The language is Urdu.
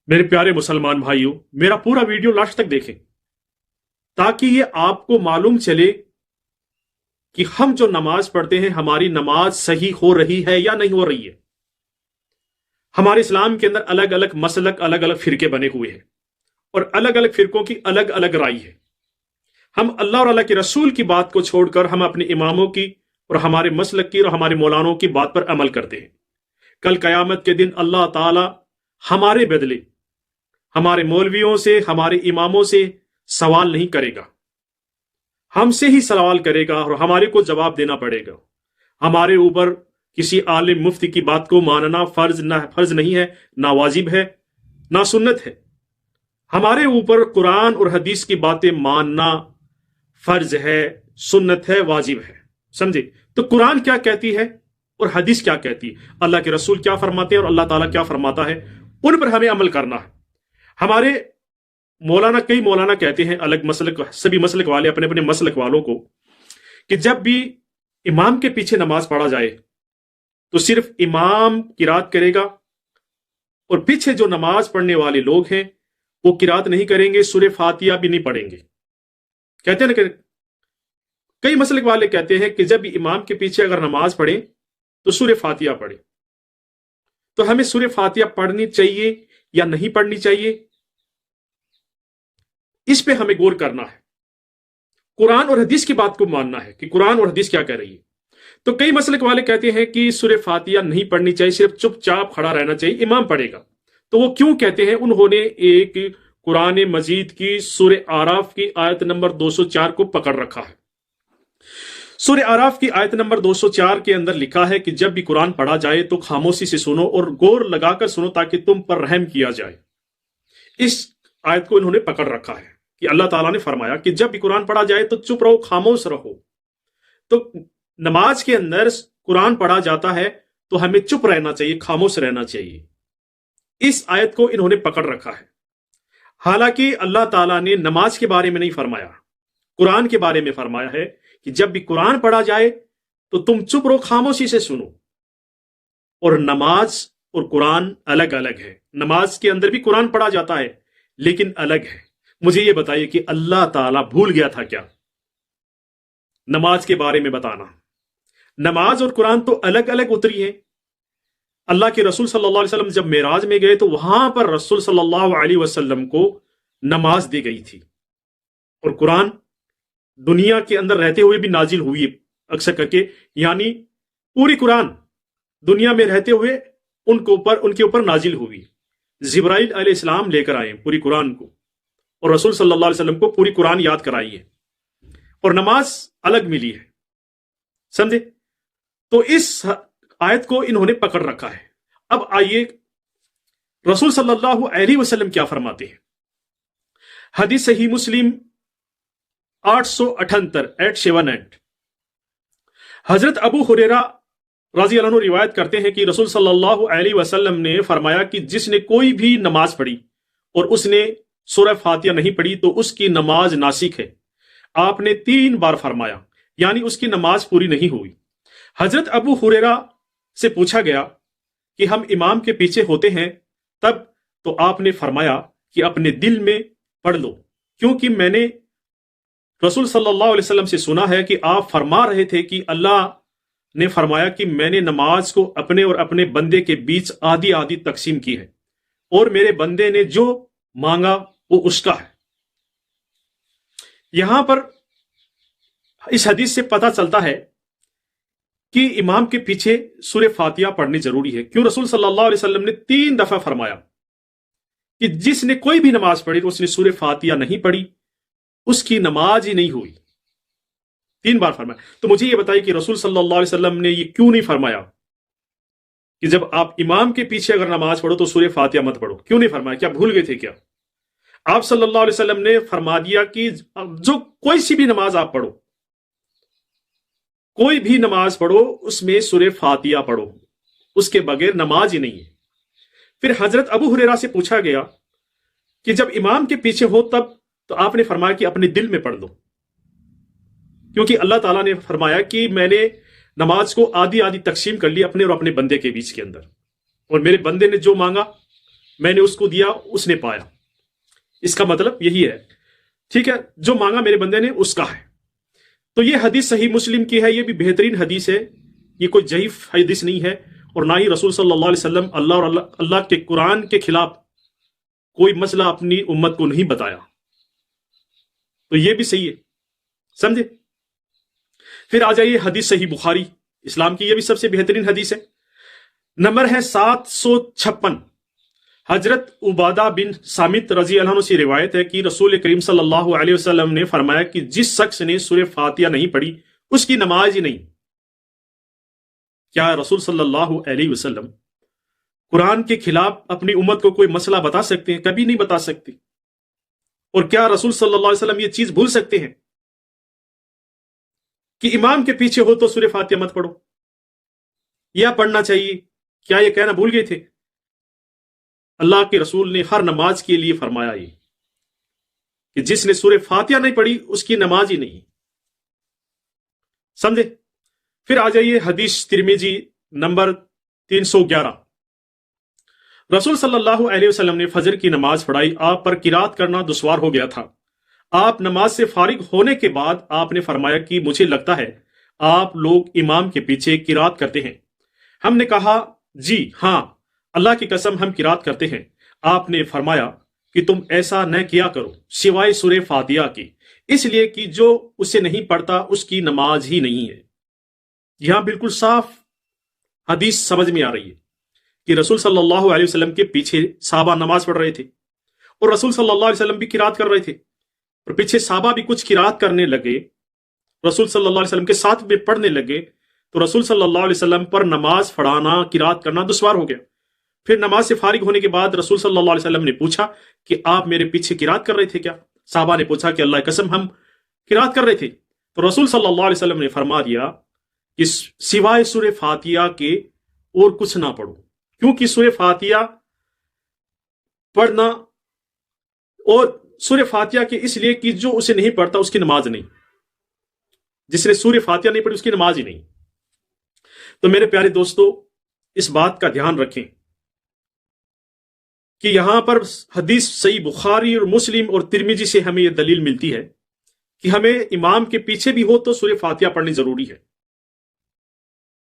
میرے پیارے مسلمان بھائیوں، میرا پورا ویڈیو لاسٹ تک دیکھیں تاکہ یہ آپ کو معلوم چلے کہ ہم جو نماز پڑھتے ہیں ہماری نماز صحیح ہو رہی ہے یا نہیں ہو رہی ہے۔ ہمارے اسلام کے اندر الگ الگ مسلک، الگ الگ فرقے بنے ہوئے ہیں اور الگ الگ فرقوں کی الگ الگ رائے ہے۔ ہم اللہ اور اللہ کے رسول کی بات کو چھوڑ کر ہم اپنے اماموں کی اور ہمارے مسلک کی اور ہمارے مولانوں کی بات پر عمل کرتے ہیں۔ کل قیامت کے دن اللہ تعالی ہمارے بدلے ہمارے مولویوں سے، ہمارے اماموں سے سوال نہیں کرے گا، ہم سے ہی سوال کرے گا اور ہمارے کو جواب دینا پڑے گا۔ ہمارے اوپر کسی عالم مفتی کی بات کو ماننا فرض نہیں ہے، نہ واجب ہے، نہ سنت ہے۔ ہمارے اوپر قرآن اور حدیث کی باتیں ماننا فرض ہے، سنت ہے، واجب ہے۔ سمجھے؟ تو قرآن کیا کہتی ہے اور حدیث کیا کہتی ہے، اللہ کے رسول کیا فرماتے ہیں اور اللہ تعالیٰ کیا فرماتا ہے، ان پر ہمیں عمل کرنا ہے۔ ہمارے کئی مولانا کہتے ہیں، الگ مسلک، سبھی مسلک والے اپنے اپنے مسلک والوں کو، کہ جب بھی امام کے پیچھے نماز پڑھا جائے تو صرف امام قرات کرے گا اور پیچھے جو نماز پڑھنے والے لوگ ہیں وہ قرات نہیں کریں گے، سورہ فاتحہ بھی نہیں پڑھیں گے۔ کہتے ہیں نا کہ کئی مسلک والے کہتے ہیں کہ جب بھی امام کے پیچھے اگر نماز پڑھیں تو سورہ فاتحہ پڑھیں۔ تو ہمیں سورہ فاتحہ پڑھنی چاہیے یا نہیں پڑھنی چاہیے، اس پہ ہمیں غور کرنا ہے۔ قرآن اور حدیث کی بات کو ماننا ہے کہ قرآن اور حدیث کیا کہہ رہی ہے۔ تو کئی مسلک والے کہتے ہیں کہ سورہ فاتحہ نہیں پڑھنی چاہیے، صرف چپ چاپ کھڑا رہنا چاہیے، امام پڑھے گا۔ تو وہ کیوں کہتے ہیں؟ انہوں نے ایک قرآن مجید کی سورہ اعراف کی آیت نمبر 204 کو پکڑ رکھا ہے۔ سورہ اعراف کی آیت نمبر 204 کے اندر لکھا ہے کہ جب بھی قرآن پڑھا جائے تو خاموشی سے سنو اور غور لگا کر سنو تاکہ تم پر رحم کیا جائے۔ اس آیت کو انہوں نے پکڑ رکھا ہے کہ اللہ تعالیٰ نے فرمایا کہ جب بھی قرآن پڑھا جائے تو چپ رہو، خاموش رہو۔ تو نماز کے اندر قرآن پڑھا جاتا ہے تو ہمیں چپ رہنا چاہیے، خاموش رہنا چاہیے۔ اس آیت کو انہوں نے پکڑ رکھا ہے، حالانکہ اللہ تعالیٰ نے نماز کے بارے میں نہیں فرمایا، قرآن کے بارے میں فرمایا ہے کہ جب بھی قرآن پڑھا جائے تو تم چپ رہو، خاموشی سے سنو۔ اور نماز اور قرآن الگ الگ ہے۔ نماز کے اندر بھی قرآن پڑھا جاتا ہے لیکن الگ ہے۔ مجھے یہ بتائیے کہ اللہ تعالیٰ بھول گیا تھا کیا نماز کے بارے میں بتانا؟ نماز اور قرآن تو الگ الگ اتری ہے۔ اللہ کے رسول صلی اللہ علیہ وسلم جب معراج میں گئے تو وہاں پر رسول صلی اللہ علیہ وسلم کو نماز دی گئی تھی، اور قرآن دنیا کے اندر رہتے ہوئے بھی نازل ہوئی اکثر کر کے، یعنی پوری قرآن دنیا میں رہتے ہوئے ان کے اوپر نازل ہوئی۔ جبرائیل علیہ السلام لے کر آئے پوری قرآن کو، اور رسول صلی اللہ علیہ وسلم کو پوری قرآن یاد کرائی ہے، اور نماز الگ ملی ہے۔ سمجھے؟ تو اس آیت کو انہوں نے پکڑ رکھا ہے۔ اب آئیے رسول صلی اللہ علیہ وسلم کیا فرماتے ہیں۔ حدیث صحیح مسلم 878 حضرت ابو ہریرہ رضی اللہ عنہ روایت کرتے ہیں کہ رسول صلی اللہ علیہ وسلم نے فرمایا کہ جس نے کوئی بھی نماز پڑھی اور اس نے سورہ فاتحہ نہیں پڑھی تو اس کی نماز ناسخ ہے۔ آپ نے 3 بار فرمایا، یعنی اس کی نماز پوری نہیں ہوئی۔ حضرت ابو ہریرہ سے پوچھا گیا کہ ہم امام کے پیچھے ہوتے ہیں تب، تو آپ نے فرمایا کہ اپنے دل میں پڑھ لو، کیونکہ میں نے رسول صلی اللہ علیہ وسلم سے سنا ہے کہ آپ فرما رہے تھے کہ اللہ نے فرمایا کہ میں نے نماز کو اپنے اور اپنے بندے کے بیچ آدھی آدھی تقسیم کی ہے، اور میرے بندے نے جو مانگا وہ اس کا ہے۔ یہاں پر اس حدیث سے پتہ چلتا ہے کہ امام کے پیچھے سورہ فاتحہ پڑھنی ضروری ہے۔ کیوں رسول صلی اللہ علیہ وسلم نے 3 دفعہ فرمایا کہ جس نے کوئی بھی نماز پڑھی تو اس نے سورہ فاتحہ نہیں پڑھی، اس کی نماز ہی نہیں ہوئی۔ 3 بار فرمایا۔ تو مجھے یہ بتائیے کہ رسول صلی اللہ علیہ وسلم نے یہ کیوں نہیں فرمایا کہ جب آپ امام کے پیچھے اگر نماز پڑھو تو سورہ فاتحہ مت پڑھو؟ کیوں نہیں فرمایا؟ کیا بھول گئے تھے کیا؟ آپ صلی اللہ علیہ وسلم نے فرما دیا کہ جو کوئی سی بھی نماز آپ پڑھو، کوئی بھی نماز پڑھو، اس میں سورہ فاتحہ پڑھو، اس کے بغیر نماز ہی نہیں ہے۔ پھر حضرت ابو ہریرہ سے پوچھا گیا کہ جب امام کے پیچھے ہو تب، تو آپ نے فرمایا کہ اپنے دل میں پڑھ لو، کیونکہ اللہ تعالیٰ نے فرمایا کہ میں نے نماز کو آدھی آدھی تقسیم کر لی اپنے اور اپنے بندے کے بیچ کے اندر، اور میرے بندے نے جو مانگا میں نے اس کو دیا، اس نے پایا. اس کا مطلب یہی ہے. ٹھیک ہے، جو مانگا میرے بندے نے اس کا ہے. تو یہ حدیث صحیح مسلم کی ہے، یہ بھی بہترین حدیث ہے، یہ کوئی ضعیف حدیث نہیں ہے، اور نہ ہی رسول صلی اللہ علیہ وسلم اللہ اور اللہ کے قرآن کے خلاف کوئی مسئلہ اپنی امت کو نہیں بتایا. تو یہ بھی صحیح ہے، سمجھے. پھر آ جائیے حدیث صحیح بخاری اسلام کی، یہ بھی سب سے بہترین حدیث ہے. نمبر ہے 756. حضرت عبادہ بن سامت رضی اللہ عنہ سے روایت ہے کہ رسول کریم صلی اللہ علیہ وسلم نے فرمایا کہ جس شخص نے سورہ فاتحہ نہیں پڑھی اس کی نماز ہی نہیں. کیا رسول صلی اللہ علیہ وسلم قرآن کے خلاف اپنی امت کو کوئی مسئلہ بتا سکتے ہیں؟ کبھی نہیں بتا سکتے. اور کیا رسول صلی اللہ علیہ وسلم یہ چیز بھول سکتے ہیں کہ امام کے پیچھے ہو تو سورہ فاتحہ مت پڑھو یا پڑھنا چاہیے؟ کیا یہ کہنا بھول گئے تھے؟ اللہ کے رسول نے ہر نماز کے لیے فرمایا یہ کہ جس نے سورہ فاتحہ نہیں پڑھی اس کی نماز ہی نہیں. سمجھے. پھر آ جائیے حدیث ترمذی نمبر 311. رسول صلی اللہ علیہ وسلم نے فجر کی نماز پڑھائی، آپ پر قرات کرنا دشوار ہو گیا تھا. آپ نماز سے فارغ ہونے کے بعد آپ نے فرمایا کہ مجھے لگتا ہے آپ لوگ امام کے پیچھے قرات کرتے ہیں. ہم نے کہا جی ہاں، اللہ کی قسم ہم قرات کرتے ہیں. آپ نے فرمایا کہ تم ایسا نہ کیا کرو سوائے سورہ فاتحہ کی، اس لیے کہ جو اسے نہیں پڑھتا اس کی نماز ہی نہیں ہے. یہاں بالکل صاف حدیث سمجھ میں آ رہی ہے کہ رسول صلی اللہ علیہ وسلم کے پیچھے صحابہ نماز پڑھ رہے تھے اور رسول صلی اللہ علیہ وسلم بھی قرات کر رہے تھے، اور پیچھے صحابہ بھی کچھ قرات کرنے لگے، رسول صلی اللہ علیہ وسلم کے ساتھ بھی پڑھنے لگے، تو رسول صلی اللہ علیہ وسلم پر نماز پڑھانا قرات کرنا دشوار ہو گیا. پھر نماز سے فارغ ہونے کے بعد رسول صلی اللہ علیہ وسلم نے پوچھا کہ آپ میرے پیچھے قرات کر رہے تھے کیا؟ صحابہ نے پوچھا کہ اللہ کی قسم ہم قرات کر رہے تھے. تو رسول صلی اللہ علیہ وسلم نے فرما دیا کہ سوائے سورہ فاتحہ کے اور کچھ نہ پڑھو، کیونکہ سورہ فاتحہ پڑھنا، اور سورہ فاتحہ کے اس لیے کہ جو اسے نہیں پڑھتا اس کی نماز نہیں، جس نے سورہ فاتحہ نہیں پڑھی اس کی نماز ہی نہیں. تو میرے پیارے دوستو، اس بات کا دھیان رکھیں کہ یہاں پر حدیث صحیح بخاری اور مسلم اور ترمذی سے ہمیں یہ دلیل ملتی ہے کہ ہمیں امام کے پیچھے بھی ہو تو سورہ فاتحہ پڑھنی ضروری ہے.